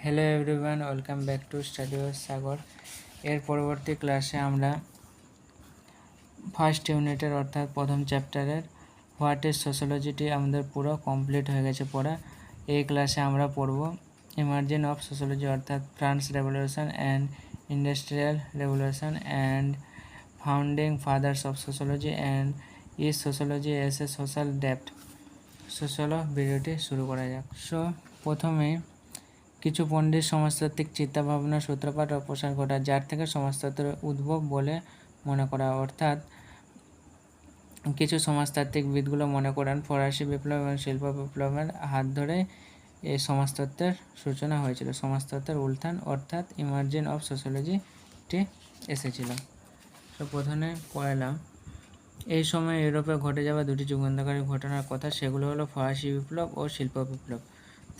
Hello everyone, welcome back to study with Sagar. এর পরবর্তী ক্লাসে আমরা ফার্স্ট ইউনিটের অর্থাৎ প্রথম চ্যাপ্টারের হোয়াট ইজ সোশ্যোলজিটি আমাদের পুরো কমপ্লিট হয়ে গেছে পড়া। এই ক্লাসে আমরা পড়ব ইমার্জিন অফ সোশ্যোলজি অর্থাৎ France revolution and industrial revolution and founding father's of sociology and is sociology S A social depth. চলো ভিডিওটি শুরু করা যাক। প্রথমেই কিছু পণ্ডিত সমাজতাত্ত্বিক চিন্তাভাবনার সূত্রপাত ও প্রসার ঘটায়, যার থেকে সমাজতত্ত্বের উদ্ভব বলে মনে করা। অর্থাৎ কিছু সমাজতাত্ত্বিকবিদগুলো মনে করেন ফরাসি বিপ্লব এবং শিল্প বিপ্লবের হাত ধরে এই সমাজতত্ত্বের সূচনা হয়েছিল। সমাজতত্ত্বের উত্থান অর্থাৎ ইমার্জিন অফ সোশ্যোলজিটি এসেছিল। প্রথমে পড়ালাম এই সময় ইউরোপে ঘটে যাওয়া দুটি যুগান্তকারী ঘটনার কথা। সেগুলো হলো ফরাসি বিপ্লব ও শিল্প বিপ্লব।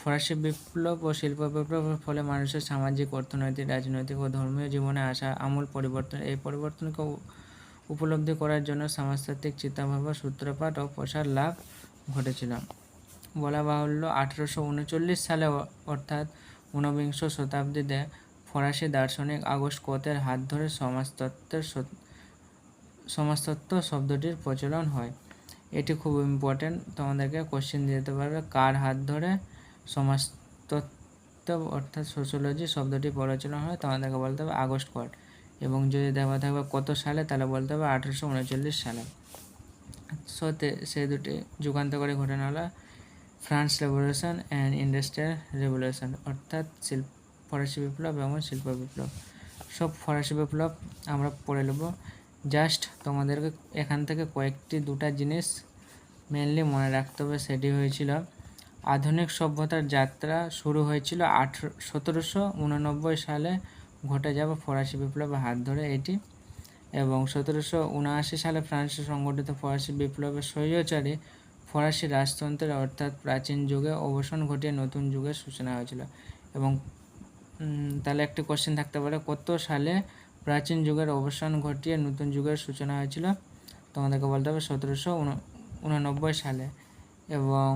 ফরাসি বিপ্লব ও শিল্প বিপ্লবের ফলে মানুষের সামাজিক, অর্থনৈতিক, রাজনৈতিক ও ধর্মীয় জীবনে আসা আমূল পরিবর্তন। এই পরিবর্তনকে উপলব্ধি করার জন্য সমাজতাত্ত্বিক চিন্তাভাবনার সূত্রপাত ও প্রসার লাভ ঘটেছিল। বলা বাহুল্য 1839 সালে অর্থাৎ ঊনবিংশ শতাব্দীতে ফরাসি দার্শনিক আগস্ট কোতের হাত ধরে সমাজতত্ত্ব শব্দটির প্রচলন হয়। এটি খুব ইম্পর্টেন্ট, তোমাদেরকে কোশ্চেন দিতে পারবে কার হাত ধরে সমাজতত্ত্ব অর্থাৎ সোশ্যোলজি শব্দটি প্রচলন হয়, তোমাদেরকে বলতে হবে আগস্ট কোট। এবং যদি দেওয়া থাকবে কত সালে, তাহলে বলতে হবে 1839 সালে। সেই দুটি যুগান্তকারী ঘটনা হলো France revolution and industrial revolution অর্থাৎ ফরাসি বিপ্লব এবং শিল্প বিপ্লব। ফরাসি বিপ্লব আমরা পড়ে নেব। জাস্ট তোমাদেরকে এখান থেকে দুটা জিনিস মেনলি মনে রাখতে হবে। সেটি হয়েছিল আধুনিক সভ্যতার যাত্রা শুরু হয়েছিল 1789 সালে ঘটে যাবে ফরাসি বিপ্লবের হাত ধরে এটি, এবং 1779 সালে ফ্রান্সে সংগঠিত ফরাসি বিপ্লবের স্বৈরাচারী ফরাসি রাজতন্ত্রের অর্থাৎ প্রাচীন যুগে অবসান ঘটিয়ে নতুন যুগের সূচনা হয়েছিল। এবং তাহলে একটি কোশ্চেন থাকতে পারে কত সালে প্রাচীন যুগের অবসান ঘটিয়ে নতুন যুগের সূচনা হয়েছিল, তোমাদেরকে বলতে হবে 1789 সালে। এবং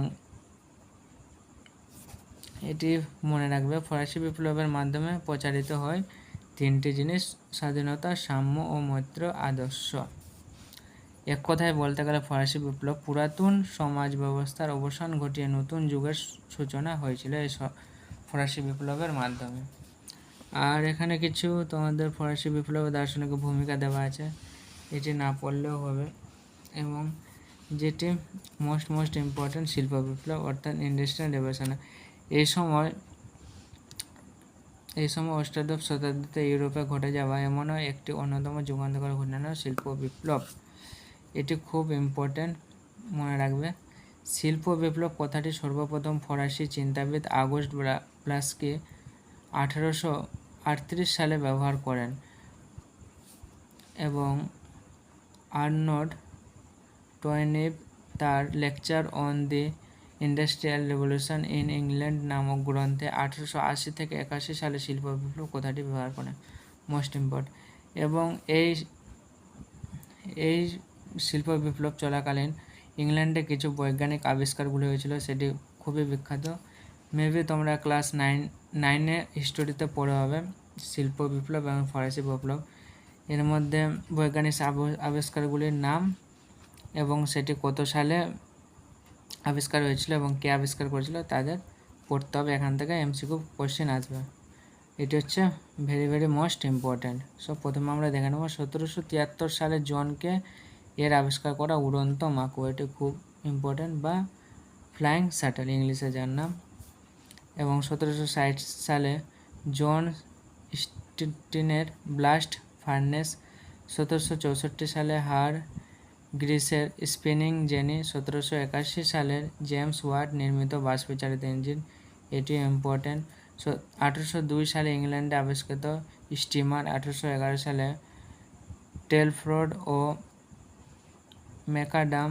এটি মনে রাখবে ফরাসি বিপ্লবের মাধ্যমে প্রচারিত হয় তিনটি জিনিস: স্বাধীনতা, সাম্য ও মৈত্র আদর্শ। এক কথায় বলতে গেলে ফরাসি বিপ্লব পুরাতন সমাজ ব্যবস্থার অবসান ঘটিয়ে নতুন যুগের সূচনা হয়েছিল এই ফরাসি বিপ্লবের মাধ্যমে। আর এখানে কিছু তোমাদের ফরাসি বিপ্লবের দার্শনিক ভূমিকা দেওয়া আছে, এটি না পড়লেও হবে। এবং যেটি মোস্ট ইম্পর্টেন্ট শিল্প বিপ্লব অর্থাৎ ইন্ডাস্ট্রিয়াল রেভলিউশন। এই সময় অষ্টাদশ শতাব্দীতে ইউরোপে ঘটে যাওয়া এমনও একটি অন্যতম যুগান্তকারী ঘটনা শিল্প বিপ্লব। এটি খুব ইম্পর্টেন্ট, মনে রাখবে। শিল্প বিপ্লব কথাটি সর্বপ্রথম ফরাসি চিন্তাবিদ আগস্ট ব্লাস্কি 1838 সালে ব্যবহার করেন, এবং আর্নল্ড টয়েনিভ তার lecture on the industrial revolution in England নামক গ্রন্থে 1880 থেকে 81 সালে শিল্প বিপ্লব কথাটি ব্যবহার করেন। Most important. এবং এই শিল্প বিপ্লব চলাকালীন ইংল্যান্ডে কিছু বৈজ্ঞানিক আবিষ্কারগুলি হয়েছিল, সেটি খুবই বিখ্যাত। মেবি তোমরা ক্লাস 9-এ হিস্টোরিতে পড়ে হবে শিল্প বিপ্লব এবং ফরাসি বিপ্লব। এর মধ্যে বৈজ্ঞানিক আবিষ্কারগুলির নাম এবং সেটি কত সালে আবিষ্কার হয়েছিল এবং কে আবিষ্কার করেছিল তাদের পড়তে হবে। এখান থেকে এমসিকিউ কোশ্চেন আসবে। এটি হচ্ছে ভেরি মোস্ট ইম্পর্ট্যান্ট। প্রথমে আমরা দেখে নেব 1773 সালে জনকে এর আবিষ্কার করা উড়ন্ত মাকু, এটি খুব ইম্পর্ট্যান্ট, বা ফ্লাইং শাটল ইংলিশে যার নাম। এবং 1760 সালে জন স্টিনের ব্লাস্ট ফার্নেস। 1764 সালে হার গ্রিসের স্পিনিং জেনি। 1781 সালের জেমস ওয়াট নির্মিত বাষ্পচালিত ইঞ্জিন, এটি ইম্পর্ট্যান্ট। 1802 সালে ইংল্যান্ডে আবিষ্কৃত স্টিমার। 1811 সালে টেলফোর্ড ও ম্যাকআডাম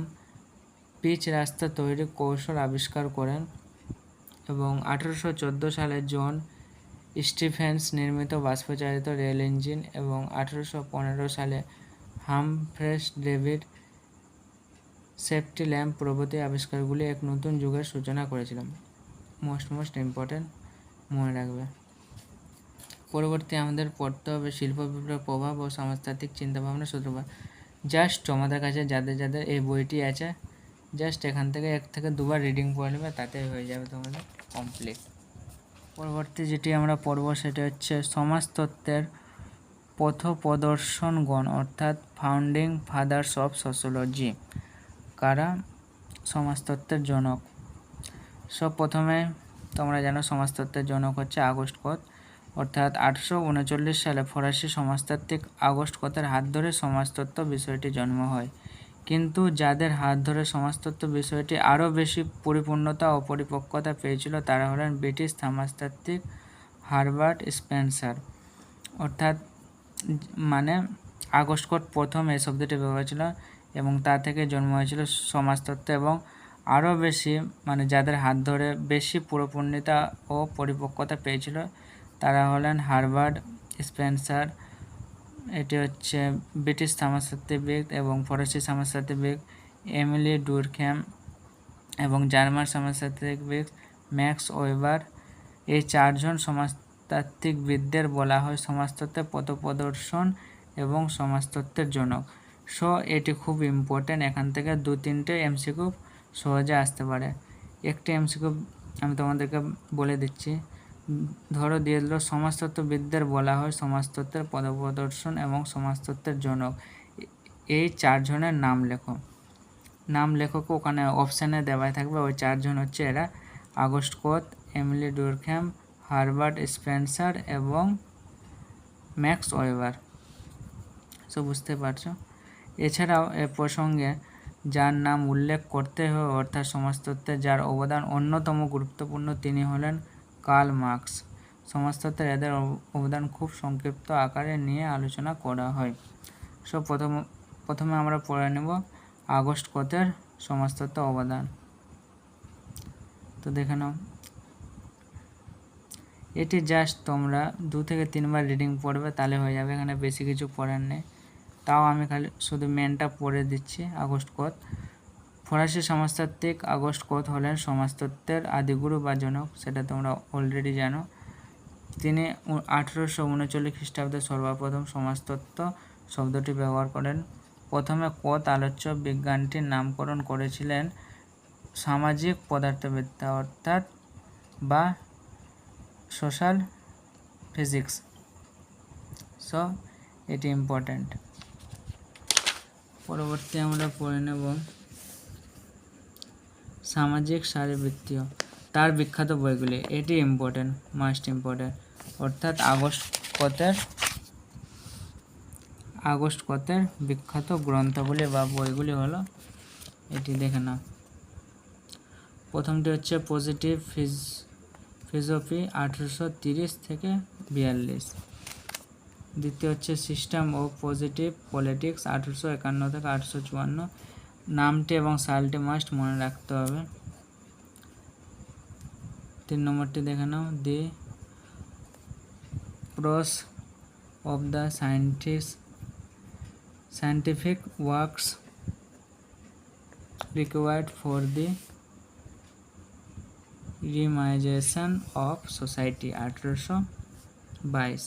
পিচ রাস্তা তৈরির কৌশল আবিষ্কার করেন। এবং 1814 সালে জন স্টিফেন্স নির্মিত বাষ্পচালিত রেল ইঞ্জিন। এবং 1815 সালে হামফ্রেস ডেভিড সেফটি ল্যাম্প প্রভৃতি আবিষ্কারগুলি এক নতুন যুগের সূচনা করেছিল। মোস্ট ইম্পর্ট্যান্ট, মনে রাখবে। পরবর্তী আমাদের পড়তে হবে শিল্প বিপ্লবের প্রভাব ও সমাজতাত্ত্বিক চিন্তাভাবনা সূত্রপাত। জাস্ট তোমাদের কাছে যাদের যাদের এই বইটি আছে জাস্ট এখান থেকে 1 থেকে 2 বার রিডিং পড়ে নেবে, তাতেই হয়ে যাবে তোমাদের কমপ্লিট। পরবর্তী যেটি আমরা পড়ব সেটা হচ্ছে সমাজতত্ত্বের পথপ্রদর্শনগণ অর্থাৎ ফাউন্ডিং ফাদার্স অফ সোশ্যোলজি। কারা সমাজতত্ত্বের জনক? সব প্রথমে তোমরা জানো সমাজতত্ত্বের জনক হচ্ছে আগস্ট কত, অর্থাৎ 1839 সালে ফরাসি সমাজতাত্ত্বিক আগস্ট কতের হাত ধরে সমাজতত্ত্ব বিষয়টি জন্ম হয়। কিন্তু যাদের হাত ধরে সমাজতত্ত্ব বিষয়টি আরও বেশি পরিপূর্ণতা ও পরিপক্কতা পেয়েছিল তারা হলেন ব্রিটিশ সমাজতাত্ত্বিক হারবার্ট স্পেন্সার। অর্থাৎ মানে আগস্ট কট প্রথম এই শব্দটি ব্যবহার ছিল এবং তা থেকে জন্ম হয়েছিল সমাজতত্ত্ব, এবং আরও বেশি মানে যাদের হাত ধরে বেশি পরিপূর্ণতা ও পরিপক্কতা পেয়েছিল তারা হলেন হারবার্ট স্পেন্সার। এটি হচ্ছে ব্রিটিশ সমাজতাত্ত্বিক এবং ফরাসি সমাজতাত্ত্বিক এমিলি ডুরখ্যাম এবং জার্মান সমাজতাত্ত্বিক ম্যাক্স ওয়েবার। এই 4 জন সমাজতাত্ত্বিকবিদদের বলা হয় সমাজতত্ত্বের পথপ্রদর্শন এবং সমাজতত্ত্বের জনক। সো এটি খুব ইম্পর্টেন্ট, এখান থেকে 2-3টে এমসিকিউ সহজে আসতে পারে। একটি এমসিকিউ আমি তোমাদেরকে বলে দিচ্ছি, ধরো দিয়ে দিল সমাজতত্ত্ববিদদের বলা হয় সমাজতত্ত্বের পথপ্রদর্শন এবং সমাজতত্ত্বের জনক। এই 4 জনের নাম লেখো। নাম লেখকও ওখানে অপশানে দেওয়াই থাকবে। ওই 4 জন হচ্ছে এরা: আগস্ট কত, এমিলি ডুরখ্যাম, হারবার্ট স্পেন্সার এবং ম্যাক্স ওয়েবার। সো বুঝতে পারছো। এছাড়াও এ প্রসঙ্গে যার নাম উল্লেখ করতে হয় অর্থাৎ সমাজতত্ত্বে যার অবদান অন্যতম গুরুত্বপূর্ণ তিনি হলেন কার্ল মার্কস। সমাজতত্ত্বের এদের অবদান খুব সংক্ষিপ্ত আকারে নিয়ে আলোচনা করা হয়। সো প্রথমে আমরা পড়ে নেব আগস্ট কতের সমাজতত্ত্ব অবদান। তো দেখে নাও, এটি জাস্ট তোমরা 2 থেকে 3 বার রিডিং পড়বে তাহলে হয়ে যাবে, এখানে বেশি কিছু পড়ার নেই। তাও আমি খালি শুধু মেনটা পড়ে দিচ্ছি। আগস্ট কত। ফরাসি সমাজতাত্ত্বিক আগস্ট কত হলেন সমাজতত্ত্বের আদিগুরু বা জনক, সেটা তোমরা অলরেডি জানো। তিনি 1839 খ্রিস্টাব্দে সর্বপ্রথম সমাজতত্ত্ব শব্দটি ব্যবহার করেন। প্রথমে কত আলোচ্য বিজ্ঞানটির নামকরণ করেছিলেন সামাজিক পদার্থবিদ্যা অর্থাৎ বা সোশ্যাল ফিজিক্স। সো এটি ইম্পর্ট্যান্ট। পরবর্তী আমরা পড়ে নেব সামাজিক শারীরবৃত্তীয়, তার বিখ্যাত বইগুলি। এটি ইম্পর্ট্যান্ট, মাস্ট ইম্পর্ট্যান্ট। অর্থাৎ আগস্ট কতের বিখ্যাত গ্রন্থগুলি বা বইগুলি হলো এটি, দেখে নাও। প্রথমটি হচ্ছে পজিটিভ ফিলোসফি 1830 থেকে 42। দ্বিতীয় হচ্ছে সিস্টেম অফ পজিটিভ পলিটিক্স 1851 থেকে 1854। নামটি এবং সালটি মাস্ট মনে রাখতে হবে। 3 নম্বরটি দেখে নাও, দি প্রোস of the scientific works required for the reorganization of society 1822।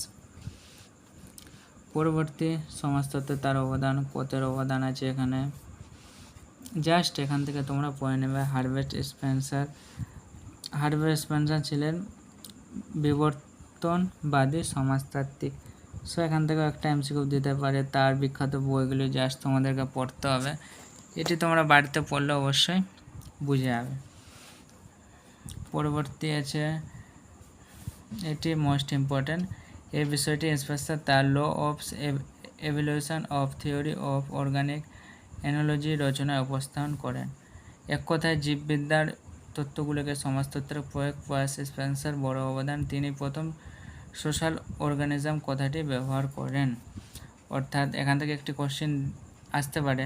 পরবর্তী সমাজতত্ত্বে তার অবদান, কতের অবদান আছে এখানে, জাস্ট এখান থেকে তোমরা পড়ে নেবে। হারবার্ট স্পেন্সার ছিলেন বিবর্তনবাদী সমাজতাত্ত্বিক। সো এখান থেকে একটা এমসিকিউ দিতে পারে, তার বিখ্যাত বইগুলি জাস্ট তোমাদেরকে পড়তে হবে। এটি তোমরা বাড়িতে পড়লে অবশ্যই বুঝে যাবে। পরবর্তী আছে, এটি মোস্ট ইম্পর্ট্যান্ট, এই বিষয়টি স্পেন্সার তার law of evolution of theory of organic analogy রচনায় উপস্থাপন করেন। এক কথায় জীববিদ্যার তত্ত্বগুলোকে সমাজতত্ত্বের প্রয়াস স্পেন্সার বড় অবদান। তিনি প্রথম সোশ্যাল অর্গানিজম কথাটি ব্যবহার করেন। অর্থাৎ এখান থেকে একটি কোশ্চেন আসতে পারে,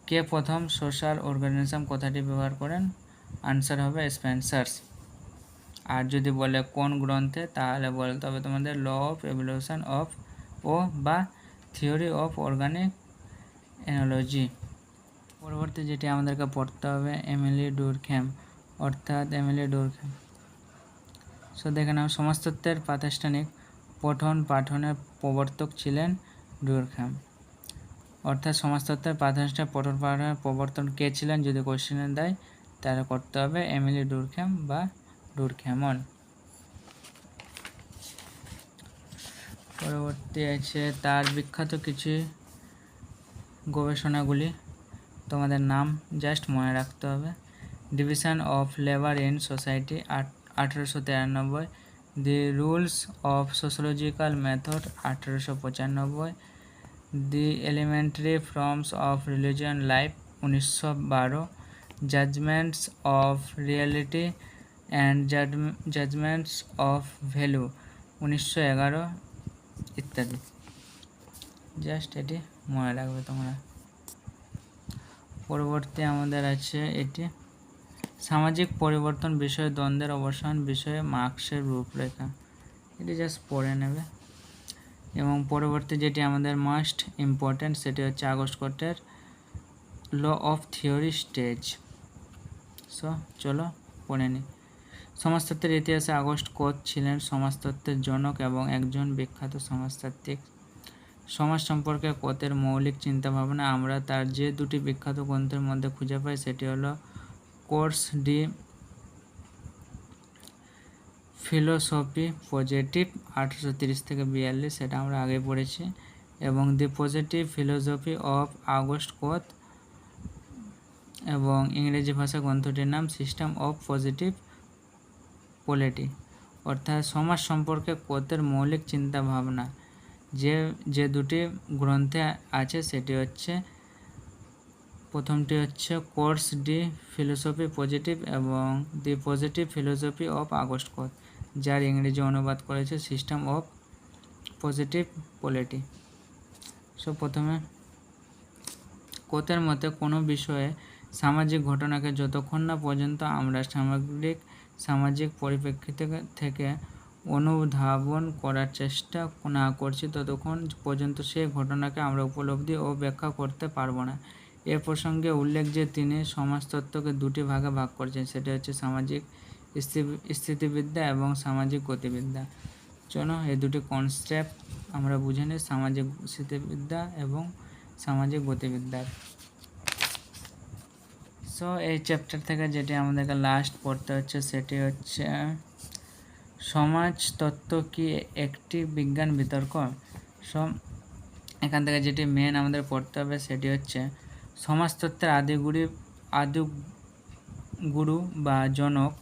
কে প্রথম সোশ্যাল অর্গানিজম কথাটি ব্যবহার করেন? আনসার হবে স্পেন্সার্স। আর যদি বলে কোন গ্রন্থে, তাহলে বলতে হবে তোমাদের ল অফ এভলিউশন অফ বা থিওরি অফ অর্গানিক এনোলজি। পরবর্তী যেটি আমাদেরকে পড়তে হবে এমিলি ডুরখ্যাম। সো দেখে নাও, সমাজতত্ত্বের প্রাতিষ্ঠানিক পঠন পাঠনের প্রবর্তক ছিলেন ডুরখাম। অর্থাৎ সমাজতত্ত্বের প্রাধান্য পঠন পাঠনের প্রবর্তন কে ছিলেন যদি কোশ্চেনে দেয় তাহলে করতে হবে এমিলি ডুরখাম বা ডুরখ্যামন। পরবর্তী আছে তার বিখ্যাত কিছু গবেষণাগুলি, তোমাদের নাম জাস্ট মনে রাখতে হবে। Division of labour in society 1893, the rules of sociological method 1895, the elementary forms of religious life 1912, judgements of reality and judgements of value 1911 ইত্যাদি। জাস্ট এটি মনে রাখবে তোমরা। পরবর্তী আমাদের আছে এটি সামাজিক পরিবর্তন বিষয়ে দ্বন্দ্বের অবসান বিষয়ে মার্ক্সের রূপরেখা, এটি জাস্ট পড়ে নেবে। এবং পরবর্তী যেটি আমাদের মোস্ট ইম্পর্ট্যান্ট সেটি হচ্ছে আগস্ট কোটের law of three stage. So চলো পড়ে নিই। সমাজতত্ত্বের ইতিহাসে আগস্ট কোট ছিলেন সমাজতত্ত্বের জনক এবং একজন বিখ্যাত সমাজতাত্ত্বিক। সমাজ সম্পর্কে কোটের মৌলিক চিন্তাভাবনা আমরা তার যে দুটি বিখ্যাত গ্রন্থের মধ্যে খুঁজে পাই সেটি হলো কোর্স ডি ফিলোসফি পজিটিভ 1830-42, সেটা আমরা আগে পড়েছি, এবং the positive philosophy of Auguste Comte, এবং ইংরেজি ভাষা গ্রন্থটির নাম সিস্টেম অফ পজিটিভ পলিটি। অর্থাৎ সমাজ সম্পর্কে কোটের মৌলিক চিন্তা ভাবনা যে দুটি গ্রন্থে আছে সেটি হচ্ছে, প্রথমটি হচ্ছে কোর্স ডি ফিলোসফি পজিটিভ এবং the positive philosophy of Auguste Comte, যার ইংরেজি অনুবাদ করেছে system of positive polity. So প্রথমে কোটের মতে কোনো বিষয়ে সামাজিক ঘটনাকে যতক্ষণ না পর্যন্ত আমরা সামগ্রিক সামাজিক পরিপ্রেক্ষিত থেকে অনুধাবন করার চেষ্টা না করছি ততক্ষণ পর্যন্ত সেই ঘটনাকে আমরা উপলব্ধি ও ব্যাখ্যা করতে পারবো না। এ প্রসঙ্গে উল্লেখ যে তিনি সমাজতত্ত্বকে দুটি ভাগে ভাগ করেছেন, সেটা হচ্ছে সামাজিক স্থিতিবিদ্যা এবং সামাজিক গতিবিদ্যা। চলো এই দুটি কনসেপ্ট আমরা বুঝে নিই, সামাজিক স্থিতিবিদ্যা এবং সামাজিক গতিবিদ্যার। সো এই চ্যাপ্টার থেকে যেটি আমাদেরকে লাস্ট পড়তে হচ্ছে সেটি হচ্ছে সমাজতত্ত্ব কি একটি বিজ্ঞান বিতর্ক। সো এখান থেকে যেটি মেন আমাদের পড়তে হবে সেটি হচ্ছে সমাজতত্ত্বের আদিগুরু বা জনক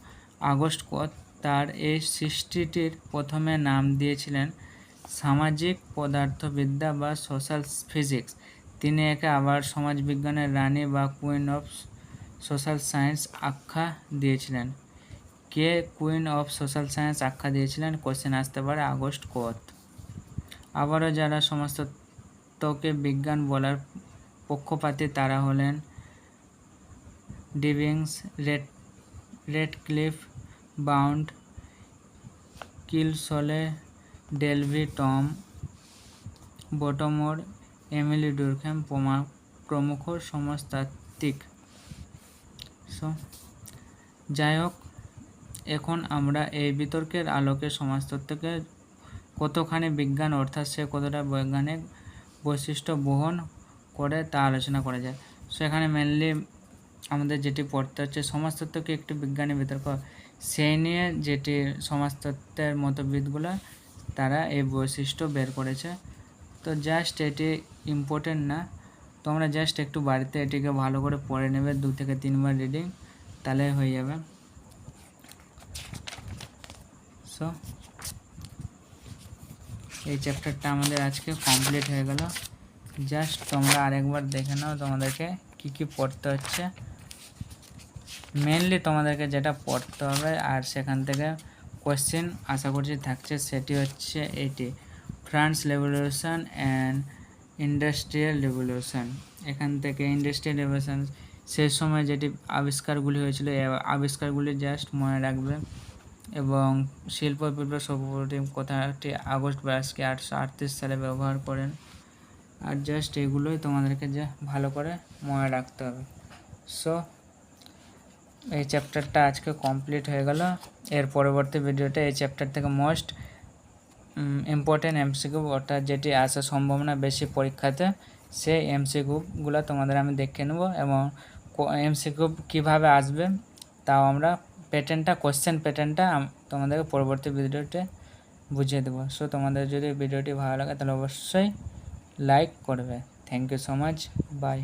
আগস্ট কোট তার এই সৃষ্টিটির প্রথমে নাম দিয়েছিলেন সামাজিক পদার্থবিদ্যা বা সোশ্যাল ফিজিক্স। তিনি একে আবার সমাজবিজ্ঞানের রানী বা কুইন অফ সোশ্যাল সায়েন্স আখ্যা দিয়েছিলেন। K queen of social science আখ্যা দিয়েছিলেন কোশ্চেন আসতে পারে আগস্ট কোট। আবারও যারা সমাজতত্ত্বকে বিজ্ঞান বলার পক্ষপাতী তারা হলেন ডিবিংস, Radcliffe, bound, কিলসলে, delve, Tom বটমোর, Emily ডুরখ্যাম প্রমুখ সমাজতাত্ত্বিক। সো যাই হোক, এখন আমরা এই বিতর্কের আলোকে সমাজতত্ত্বকে কতখানি বিজ্ঞান অর্থাৎ সে কতটা বৈজ্ঞানিক বৈশিষ্ট্য বহন করে তা আলোচনা করা যায়। সো এখানে মেনলি আমাদের যেটি পড়তে হচ্ছে সমাজতত্ত্বকে একটি বিজ্ঞানী বিতর্ক, সেই নিয়ে যেটি সমাজতত্ত্বের মতবিদগুলো তারা এই বৈশিষ্ট্য বের করেছে। তো জাস্ট এটি ইম্পর্টেন্ট না, তোমরা জাস্ট একটু বাড়িতে এটিকে ভালো করে পড়ে নেবে 2 থেকে 3 বার রিডিং, তাহলে হয়ে যাবে। সো এই চ্যাপ্টারটা আমাদের আজকে কমপ্লিট হয়ে গেল। জাস্ট তোমরা আরেকবার দেখে নাও তোমাদেরকে কি কি পড়তে হচ্ছে। মেনলি তোমাদেরকে যেটা পড়তে হবে আর সেখান থেকে কোয়েশ্চেন আশা করছি থাকছে সেটি হচ্ছে এটি France revolution and industrial revolution. এখান থেকে ইন্ডাস্ট্রিয়াল রেভলিউশন সেই সময় যেটি আবিষ্কারগুলি হয়েছিল এই আবিষ্কারগুলি জাস্ট মনে রাখবে, এবং শিল্প বিপ্লব সর্বপ্রথম কথাটি আগস্ট 22 1838 সালে ব্যবহার করেন। আর জাস্ট এগুলোই তোমাদেরকে যে ভালো করে মনে রাখতে হবে। সো এই চ্যাপ্টারটা আজকে কমপ্লিট হয়ে গেল। এর পরবর্তী ভিডিওতে এই চ্যাপ্টার থেকে মোস্ট ইম্পর্টেন্ট এমসিকিউ অর্থাৎ যেটি আসার সম্ভাবনা বেশি পরীক্ষাতে, সেই এমসিকিউগুলো তোমাদের আমি দেখে নেব এবং এমসিকিউ কীভাবে আসবে তাও আমরা কোশ্চেন প্যাটার্নটা তোমাদেরকে পরবর্তী ভিডিওতে বুঝিয়ে দেবো। সো তোমাদের যদি ভিডিওটি ভালো লাগে তাহলে অবশ্যই লাইক করবে। Thank you so much, by.